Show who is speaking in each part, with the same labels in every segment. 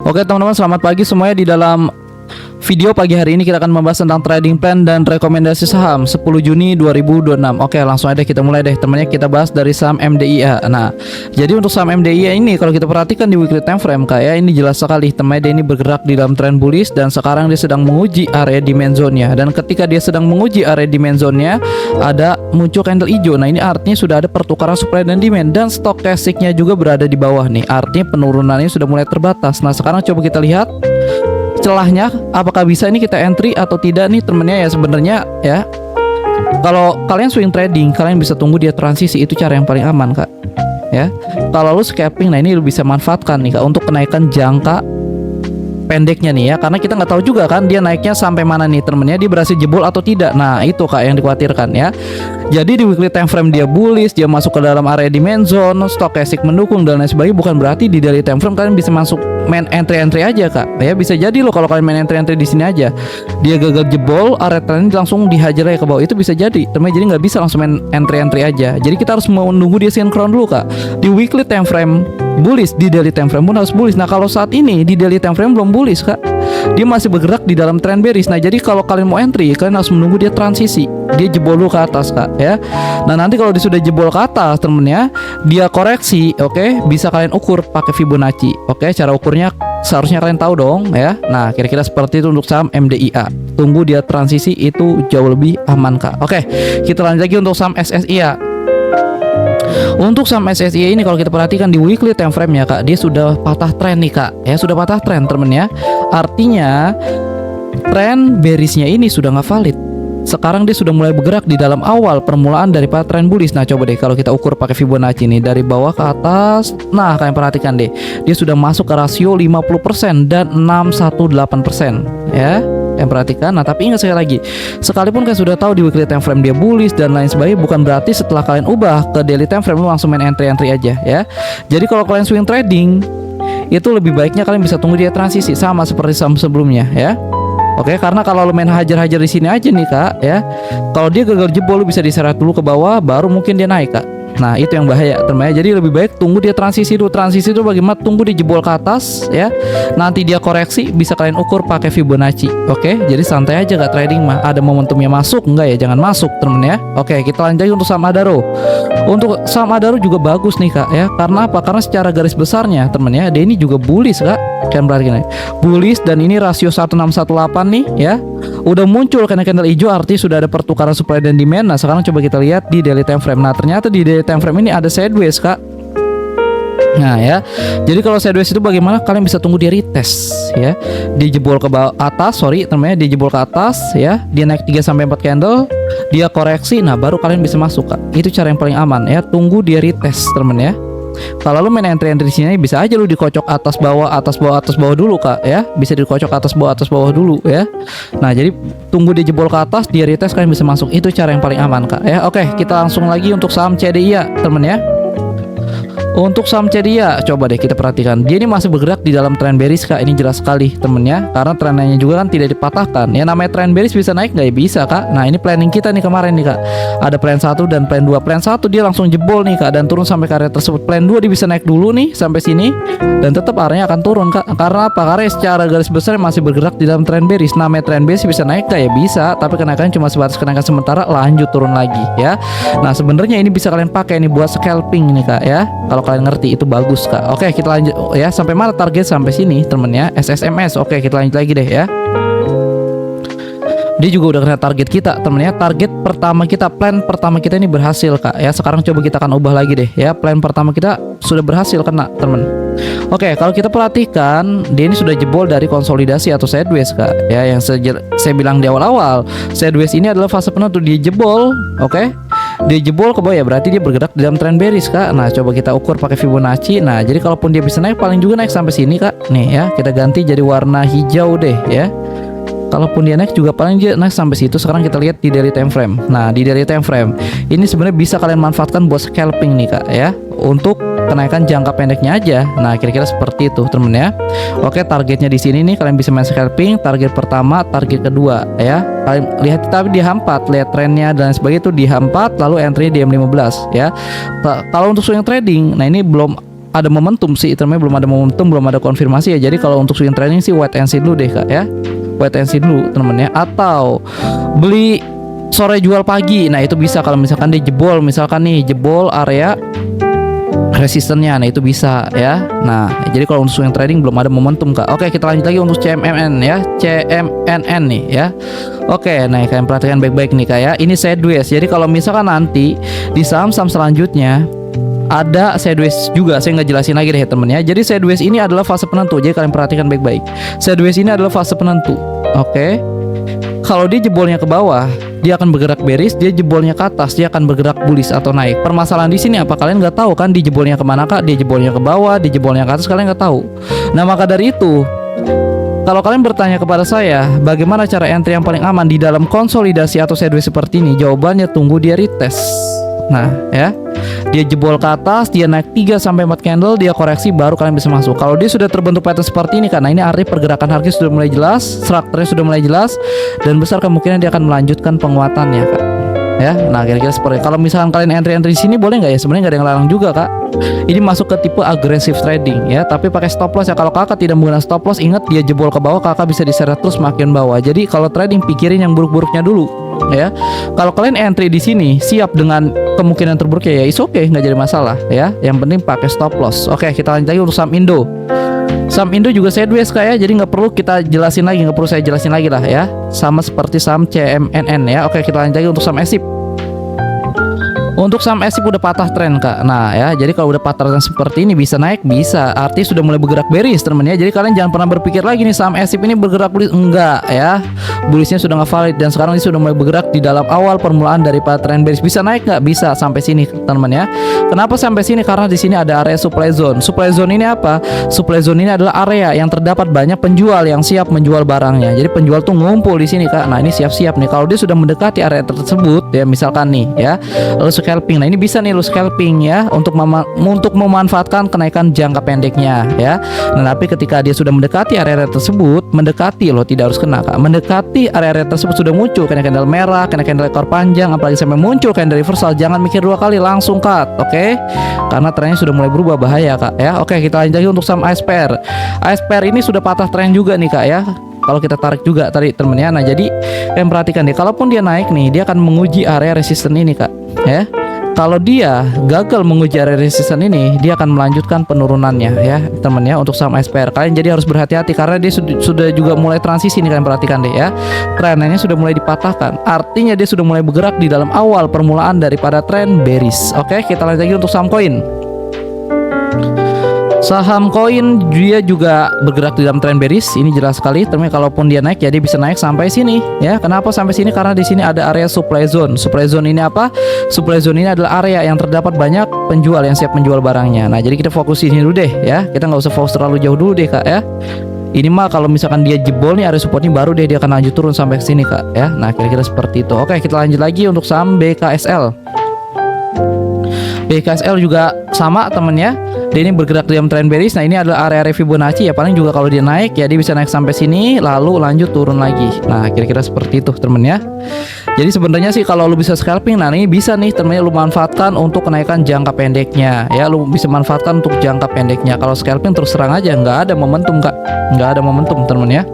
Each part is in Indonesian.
Speaker 1: Oke teman-teman, selamat pagi semuanya. Di dalam video pagi hari ini kita akan membahas tentang trading plan dan rekomendasi saham 10 Juni 2026. Oke, langsung aja kita mulai deh temannya. Kita bahas dari saham MDIA. Nah, jadi untuk saham MDIA ini kalau kita perhatikan di weekly time frame kayak ini jelas sekali temannya, dia ini bergerak di dalam trend bullish dan sekarang dia sedang menguji area demand zone-nya. Dan ketika dia sedang menguji area demand zone-nya, ada muncul candle hijau. Nah, ini artinya sudah ada pertukaran supply dan demand, dan stokastiknya juga berada di bawah nih. Artinya penurunannya sudah mulai terbatas. Nah, sekarang coba kita lihat celahnya, apakah bisa ini kita entry atau tidak nih temennya. Ya sebenarnya ya, kalau kalian swing trading kalian bisa tunggu dia transisi, itu cara yang paling aman kak ya. Kalau lu scalping, nah ini lu bisa manfaatkan nih kak untuk kenaikan jangka pendeknya nih ya, karena kita nggak tahu juga kan dia naiknya sampai mana nih temennya, dia berhasil jebol atau tidak. Nah itu kak yang dikhawatirkan ya. Jadi di weekly time frame dia bullish, dia masuk ke dalam area demand zone, stokastik mendukung dan lain sebagainya, bukan berarti di daily time frame kalian bisa masuk main entry aja kak ya. Bisa jadi loh kalau kalian main entry di sini aja dia gagal jebol, area trend langsung dihajar ya ke bawah, itu bisa jadi teman. Jadi nggak bisa langsung main entry aja, jadi kita harus menunggu dia sinkron dulu kak. Di weekly time frame bullish, di daily time frame pun harus bullish. Nah kalau saat ini di daily time frame belum bullish kak, dia masih bergerak di dalam trend bearish. Nah jadi kalau kalian mau entry, kalian harus menunggu dia transisi, dia jebol dulu ke atas kak ya. Nah nanti kalau dia sudah jebol ke atas temennya, dia koreksi, oke, bisa kalian ukur pakai Fibonacci. Oke, cara ukurnya seharusnya kalian tahu dong ya. Nah kira-kira seperti itu untuk saham MDIA. Tunggu dia transisi, itu jauh lebih aman kak. Oke, kita lanjut lagi untuk saham SSI ya. Untuk saham SSI ini kalau kita perhatikan di weekly time frame ya kak, dia sudah patah tren nih kak ya, sudah patah tren temen ya. Artinya tren bearishnya ini sudah nggak valid. Sekarang dia sudah mulai bergerak di dalam awal permulaan daripada tren bullish. Nah coba deh kalau kita ukur pakai Fibonacci nih, dari bawah ke atas. Nah kalian perhatikan deh, dia sudah masuk ke rasio 50% dan 618% ya. Yang perhatikan. Nah tapi ingat sekali lagi, sekalipun kalian sudah tahu di weekly time frame dia bullish dan lain sebagainya, bukan berarti setelah kalian ubah ke daily time frame langsung main entry aja ya. Jadi kalau kalian swing trading, itu lebih baiknya kalian bisa tunggu dia transisi sama seperti saham sebelumnya ya. Oke, karena kalau lu main hajar-hajar di sini aja nih kak ya, kalau dia gagal jebol lu bisa diseret dulu ke bawah, baru mungkin dia naik kak. Nah itu yang bahaya teman ya. Jadi lebih baik tunggu dia transisi dulu. Transisi itu bagaimana? Tunggu dia jebol ke atas ya, nanti dia koreksi, bisa kalian ukur pakai Fibonacci. Oke, jadi santai aja kak trading mah. Ada momentumnya masuk enggak ya, jangan masuk temen ya. Oke, kita lanjut lagi untuk saham Adaro. Untuk saham Adaro juga bagus nih kak ya. Karena apa? Karena secara garis besarnya temen ya, dia ini juga bullish kak. Kalian perhatikan ya, bullish, dan ini rasio 1618 nih ya. Udah muncul candle hijau, artinya sudah ada pertukaran supply dan demand. Nah sekarang coba kita lihat di daily time frame. Nah ternyata di daily time frame ini ada sideways kak. Nah ya, jadi kalau sideways itu bagaimana? Kalian bisa tunggu dia retest ya, dia jebol ke bawah atas, dia jebol ke atas ya, dia naik 3-4 candle, dia koreksi, nah baru kalian bisa masuk kak. Itu cara yang paling aman ya, tunggu dia retest temen ya. Kalau lu main entry di sini bisa aja lu dikocok atas bawah dulu kak ya, bisa dikocok atas bawah dulu ya. Nah jadi tunggu dia jebol ke atas, dia retest, kalian bisa masuk. Itu cara yang paling aman kak ya. Oke, kita langsung lagi untuk saham CDIA temen ya. Untuk saham CDIA, coba deh kita perhatikan, dia ini masih bergerak di dalam tren bearish kak. Ini jelas sekali temennya, karena trennya juga kan tidak dipatahkan ya. Namanya tren bearish bisa naik nggak ya? Bisa kak. Nah ini planning kita nih kemarin nih kak, ada plan 1 dan plan 2. Plan 1 dia langsung jebol nih kak dan turun sampai ke area tersebut. Plan 2 dia bisa naik dulu nih sampai sini dan tetap areanya akan turun kak. Karena apa? Karena secara garis besar masih bergerak di dalam tren bearish. Namanya tren bearish bisa naik nggak ya? Bisa, tapi kenaikannya cuma sebatas kenaikan sementara, lanjut turun lagi ya. Nah sebenarnya ini bisa kalian pakai nih buat scalping nih kak ya, kalau kalian ngerti itu bagus kak. Oke, kita lanjut ya. Sampai mana target? Sampai sini temennya, SSMS. Oke, kita lanjut lagi deh ya. Dia juga udah kena target kita temennya. Target pertama kita, plan pertama kita ini berhasil kak ya. Sekarang coba kita akan ubah lagi deh ya. Plan pertama kita sudah berhasil kena temen. Oke, kalau kita perhatikan, dia ini sudah jebol dari konsolidasi atau sideways kak ya. Yang saya bilang di awal-awal, sideways ini adalah fase penentu. Dia jebol, oke, dia jebol ke bawah ya, berarti dia bergerak di dalam tren bearish kak. Nah coba kita ukur pakai Fibonacci. Nah jadi kalaupun dia bisa naik, paling juga naik sampai sini kak. Nih ya, kita ganti jadi warna hijau deh ya. Kalaupun dia naik juga paling dia naik sampai situ. Sekarang kita lihat di daily time frame. Nah di daily time frame ini sebenarnya bisa kalian manfaatkan buat scalping nih kak ya, untuk kenaikan jangka pendeknya aja. Nah kira-kira seperti itu temen ya. Oke, targetnya di sini nih kalian bisa main scalping. Target pertama, target kedua ya. Kalian lihat tapi di H4, lihat trennya dan sebagainya itu di H4, lalu entry di M15 ya. Kalau untuk swing trading, nah ini belum ada momentum sih, teman-teman, belum ada momentum, belum ada konfirmasi ya. Jadi kalau untuk swing trading sih wait and see dulu deh Kak ya. Wait and see dulu teman-teman ya. Atau beli sore jual pagi. Nah, itu bisa kalau misalkan dia jebol, misalkan nih jebol area resistennya, nah itu bisa ya. Nah, jadi kalau untuk swing trading belum ada momentum Kak. Oke, kita lanjut lagi untuk CMMN ya. CMNN nih ya. Oke, nah kalian perhatikan baik-baik nih Kak ya. Ini sideways. Jadi kalau misalkan nanti di saham-saham selanjutnya ada sideways juga, saya nggak jelasin lagi deh temen ya. Jadi sideways ini adalah fase penentu. Jadi kalian perhatikan baik-baik. Sideways ini adalah fase penentu. Oke. Kalau dia jebolnya ke bawah, dia akan bergerak bearish. Dia jebolnya ke atas, dia akan bergerak bullish atau naik. Permasalahan di sini apa? Kalian nggak tahu kan? Dia jebolnya kemana Kak? Dia jebolnya ke bawah, dia jebolnya ke atas. Kalian nggak tahu. Nah, maka dari itu, kalau kalian bertanya kepada saya, bagaimana cara entry yang paling aman di dalam konsolidasi atau sideways seperti ini? Jawabannya tunggu dia retest. Nah, ya. Dia jebol ke atas, dia naik 3-4 candle, dia koreksi, baru kalian bisa masuk. Kalau dia sudah terbentuk pattern seperti ini, karena ini arti pergerakan harga sudah mulai jelas, strukturnya sudah mulai jelas, dan besar kemungkinan dia akan melanjutkan penguatannya Kak. Ya, nah kira-kira seperti kalau misalkan kalian entry di sini boleh nggak ya? Sebenarnya nggak ada yang larang juga Kak. Ini masuk ke tipe aggressive trading ya, tapi pakai stop loss ya. Kalau Kakak tidak menggunakan stop loss, ingat dia jebol ke bawah, Kakak bisa diseret terus makin bawah. Jadi kalau trading pikirin yang buruk-buruknya dulu ya. Kalau kalian entry di sini siap dengan kemungkinan terburuknya ya, is oke, nggak jadi masalah ya. Yang penting pakai stop loss. Oke, kita lanjut lagi untuk saham Indo. Saham Indo juga sideways Kak ya, jadi nggak perlu kita jelasin lagi, nggak perlu saya jelasin lagi lah ya. Sama seperti saham CMNN ya. Oke, kita lanjut lagi untuk saham ESIP. Untuk saham ESIP udah patah tren Kak. Nah ya, jadi kalau udah patah tren seperti ini bisa naik, bisa. Artinya sudah mulai bergerak bearish teman ya. Jadi kalian jangan pernah berpikir lagi nih saham ESIP ini bergerak bullish. Enggak ya. Bullishnya sudah nggak valid, dan sekarang ini sudah mulai bergerak di dalam awal permulaan daripada tren bearish. Bisa naik nggak? Bisa sampai sini teman ya. Kenapa sampai sini? Karena di sini ada area supply zone. Supply zone ini apa? Supply zone ini adalah area yang terdapat banyak penjual yang siap menjual barangnya. Jadi penjual tuh ngumpul di sini Kak. Nah, ini siap-siap nih. Kalau dia sudah mendekati area tersebut ya, misalkan nih ya, lalu scalping. Nah, ini bisa nih lu scalping ya untuk memanfaatkan kenaikan jangka pendeknya ya. Nah, tapi ketika dia sudah mendekati area tersebut, mendekati loh, tidak harus kena Kak. Mendekati area tersebut sudah muncul kena candle merah, kena candle ekor panjang, apalagi sampai muncul candle reversal, jangan mikir dua kali, langsung cut, oke? Karena trennya sudah mulai berubah, bahaya Kak ya. Oke, kita lanjut lagi untuk saham ASPR. ASPR ini sudah patah tren juga nih Kak ya. Kalau kita tarik juga tadi temennya. Nah, jadi kalian perhatikan deh, kalaupun dia naik nih, dia akan menguji area resisten ini Kak ya. Kalau dia gagal menguji area resisten ini, dia akan melanjutkan penurunannya ya temennya untuk saham SPR. Kalian jadi harus berhati-hati karena dia sudah juga mulai transisi nih, kalian perhatikan deh ya. Trennya sudah mulai dipatahkan. Artinya dia sudah mulai bergerak di dalam awal permulaan daripada tren bearish. Oke, kita lanjut lagi untuk saham koin. Saham koin dia juga bergerak di dalam tren bearish, ini jelas sekali. Tapi kalaupun dia naik, ya dia bisa naik sampai sini ya. Kenapa sampai sini? Karena di sini ada area supply zone. Supply zone ini apa? Supply zone ini adalah area yang terdapat banyak penjual yang siap menjual barangnya. Nah, jadi kita fokus di sini dulu deh ya. Kita nggak usah fokus terlalu jauh dulu deh Kak ya. Ini mah kalau misalkan dia jebol nih area supportnya, baru deh dia akan lanjut turun sampai sini Kak ya. Nah, kira-kira seperti itu. Oke, kita lanjut lagi untuk saham BKSL. BKSL juga sama temennya, dia ini bergerak di dalam tren bearish. Nah, ini adalah area Fibonacci ya, paling juga kalau dia naik ya dia bisa naik sampai sini lalu lanjut turun lagi. Nah, kira-kira seperti itu temennya. Jadi sebenarnya sih kalau lu bisa scalping, nah ini bisa nih temennya lu manfaatkan untuk kenaikan jangka pendeknya ya. Lu bisa manfaatkan untuk jangka pendeknya. Kalau scalping terus terang aja nggak ada momentum Kak, nggak ada momentum temennya.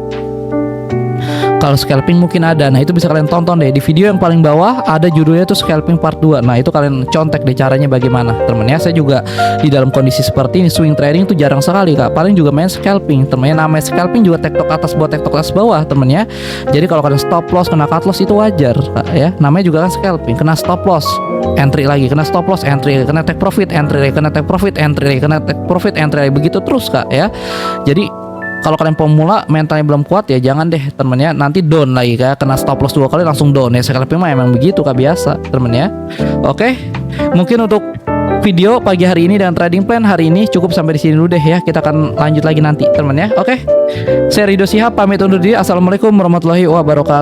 Speaker 1: Kalau scalping mungkin ada. Nah, itu bisa kalian tonton deh di video yang paling bawah, ada judulnya tuh scalping part 2. Nah, itu kalian contek deh caranya bagaimana temennya. Saya juga di dalam kondisi seperti ini swing trading tuh jarang sekali Kak, paling juga main scalping temennya. Namanya scalping juga tektok atas bawah, tektok atas bawah temennya. Jadi kalau kalian stop loss, kena cut loss itu wajar Kak ya. Namanya juga kan scalping, kena stop loss entry lagi, kena stop loss entry, kena take profit entry, kena take profit entry, kena take profit entry, begitu terus Kak ya. Jadi kalau kalian pemula mentalnya belum kuat ya jangan deh temennya, nanti down lagi kayak kena stop loss 2 kali langsung down ya. Scalping mah emang begitu Kak, biasa temennya. Oke, mungkin untuk video pagi hari ini dan trading plan hari ini cukup sampai di sini dulu deh ya. Kita akan lanjut lagi nanti temennya. Oke, saya Rido Shihab pamit undur diri. Assalamualaikum warahmatullahi wabarakatuh.